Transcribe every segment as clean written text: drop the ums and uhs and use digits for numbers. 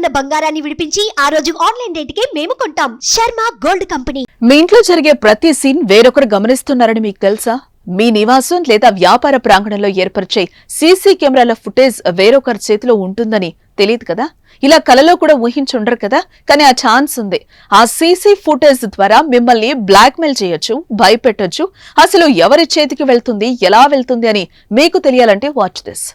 ఉన్న బంగారాన్ని విడిపించి ఆ రోజు ఆన్లైన్ రేటుకే మేము కొంటాం. Sharma gold company. మీ ఇంట్లో జరిగే ప్రతి సీన్ వేరొకరు గమనిస్తున్నారని మీకు తెలుసా? మీ నివాసం లేదా వ్యాపార ప్రాంగణంలో ఏర్పరిచే సీసీ కెమెరాల ఫుటేజ్ వేరొకరి చేతిలో ఉంటుందని తెలియదు కదా. ఇలా కలలో కూడా ఊహించుండరు కదా. కానీ ఆ ఛాన్స్ ఉంది. ఆ సీసీ ఫుటేజ్ ద్వారా మిమ్మల్ని బ్లాక్మెయిల్ చేయొచ్చు, భయపెట్టొచ్చు. అసలు ఎవరి చేతికి వెళ్తుంది, ఎలా వెళ్తుంది అని మీకు తెలియాలంటే వాచ్ దిస్.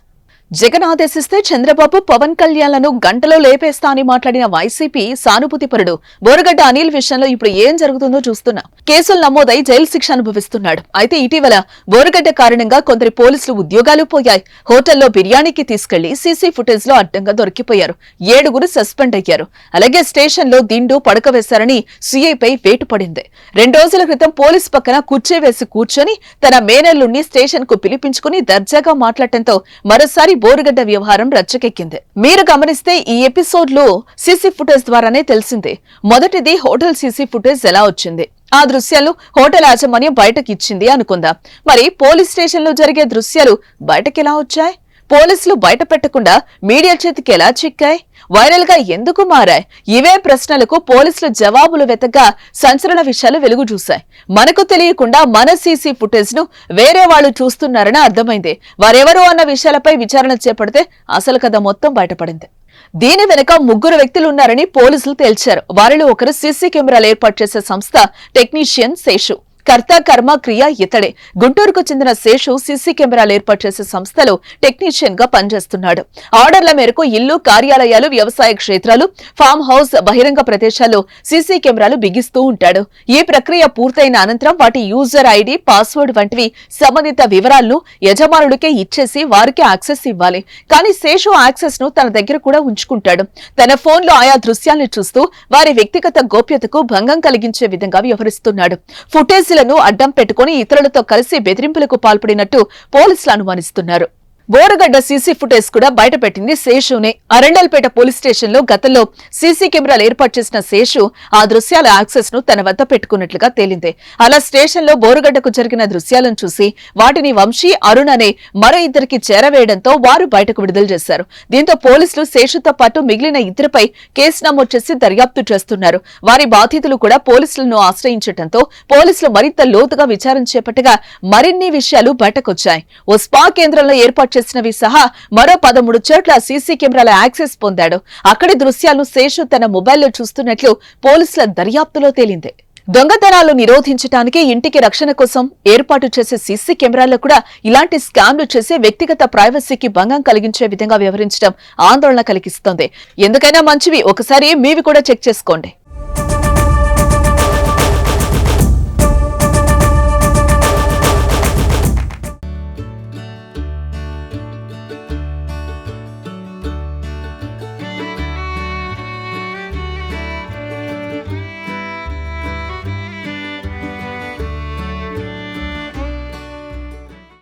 జగన్ ఆదేశిస్తే చంద్రబాబు పవన్ కళ్యాణ్లను గంటలో లేపేస్తా అని మాట్లాడిన వైసీపీ సానుభూతిపరుడు బోరగడ్డ అనిల్ విషయంలో ఇప్పుడు ఏం జరుగుతుందో చూస్తున్నాం. కేసులు నమోదై జైలు శిక్ష అనుభవిస్తున్నాడు. అయితే ఇటీవల బోరగడ్డ కారణంగా కొందరి పోలీసులు ఉద్యోగాలు పోయాయి. హోటల్లో బిర్యానీకి తీసుకెళ్లి సీసీ ఫుటేజ్ లో అడ్డంగా దొరికిపోయారు. 7 సస్పెండ్ అయ్యారు. అలాగే స్టేషన్ లో దిండు పడక వేశారని సీఐపై వేటు పడింది. 2 రోజుల క్రితం పోలీసు పక్కన కుర్చీ వేసి కూర్చొని తన మేనల్లుణ్ణి స్టేషన్ కు పిలిపించుకుని దర్జాగా మాట్లాడటంతో మరోసారి బోరగడ్డ వ్యవహారం రచ్చకెక్కింది. మీరు గమనిస్తే ఈ ఎపిసోడ్ లో సీసీ ఫుటేజ్ ద్వారానే తెలిసింది. మొదటిది హోటల్ సీసీ ఫుటేజ్ ఎలా వచ్చింది, ఆ దృశ్యాలు హోటల్ యాజమాన్యం బయటకి ఇచ్చింది అనుకుందాం. మరి పోలీస్ స్టేషన్ లో జరిగే దృశ్యాలు బయటకెలా వచ్చాయి? పోలీసులు బయట పెట్టకుండా మీడియా చేతికి ఎలా చిక్కాయి? వైరల్ గా ఎందుకు మారాయి? ఇవే ప్రశ్నలకు పోలీసులు జవాబులు వెతకగా సంచలన విషయాలు వెలుగు చూశాయి. మనకు తెలియకుండా మన సీసీ ఫుటేజ్ ను వేరే వాళ్లు చూస్తున్నారని అర్థమైంది. వారెవరు అన్న విషయాలపై విచారణ చేపడితే అసలు కథ మొత్తం బయటపడింది. దీని వెనుక 3 వ్యక్తులు ఉన్నారని పోలీసులు తేల్చారు. వారిలో ఒకరు సీసీ కెమెరాలు ఏర్పాటు చేసే సంస్థ టెక్నీషియన్ శేషు. కర్త కర్మ క్రియ ఇతడే. గుంటూరుకు చెందిన శేషు సీసీ కెమెరాలు ఏర్పాటు చేసే సంస్థలో టెక్నీషియన్ గా పనిచేస్తున్నాడు. ఆర్డర్ల మేరకు ఇల్లు, కార్యాలయాలు, వ్యవసాయ క్షేత్రాలు, ఫామ్ హౌస్, బహిరంగ ప్రదేశాల్లో సీసీ కెమెరాలు బిగిస్తూ ఉంటాడు. ఈ ప్రక్రియ పూర్తయిన అనంతరం వాటి యూజర్ ఐడి, పాస్వర్డ్ వంటివి సంబంధిత వివరాలను యజమానుడికే ఇచ్చేసి వారికి యాక్సెస్ ఇవ్వాలి. కానీ శేషు యాక్సెస్ ను తన దగ్గర కూడా ఉంచుకుంటాడు. తన ఫోన్ లో ఆయా దృశ్యాలను చూస్తూ వారి వ్యక్తిగత గోప్యతకు భంగం కలిగించే విధంగా వ్యవహరిస్తున్నాడు. ఫుటేజ్ అడ్డం పెట్టుకుని ఇతరులతో కలిసి బెదిరింపులకు పాల్పడినట్టు పోలీసులు అనుమానిస్తున్నారు. బోరగడ్డ సీసీ ఫుటేజ్ కూడా బయటపెట్టింది శేషునే. అరండల్పేట పోలీస్ స్టేషన్ లో గతంలో సీసీ కెమెరాలు ఏర్పాటు చేసిన శేషు ఆ దృశ్యాల యాక్సెస్ ను తన వద్ద పెట్టుకున్నట్లుగా తేలింది. అలా స్టేషన్ లో బోరగడ్డకు జరిగిన దృశ్యాలను చూసి వాటిని వంశీ, అరుణ్ అనే మరో ఇద్దరికి చేరవేయడంతో వారు బయటకు విడుదల చేశారు. దీంతో పోలీసులు శేషుతో పాటు మిగిలిన ఇద్దరిపై కేసు నమోదు చేసి దర్యాప్తు చేస్తున్నారు. వారి బాధితులు కూడా పోలీసులను ఆశ్రయించడంతో పోలీసులు మరింత లోతుగా విచారణ చేపట్టగా మరిన్ని విషయాలు బయటకొచ్చాయి. ఓ స్పా కేంద్రంలో ఏర్పాటు చేసినవి సహా మరో 13 చోట్ల సీసీ కెమెరాల యాక్సెస్ పొందాడు. అక్కడి దృశ్యాలను శేషు తన మొబైల్లో చూస్తున్నట్లు పోలీసుల దర్యాప్తులో తేలింది. దొంగతనాలు నిరోధించడానికి ఇంటికి రక్షణ కోసం ఏర్పాటు చేసే సీసీ కెమెరాల్లో కూడా ఇలాంటి స్కామ్లు చేసి వ్యక్తిగత ప్రైవసీకి భంగం కలిగించే విధంగా వ్యవహరించడం ఆందోళన కలిగిస్తోంది. ఎందుకైనా మంచివి ఒకసారి మీవి కూడా చెక్ చేసుకోండి.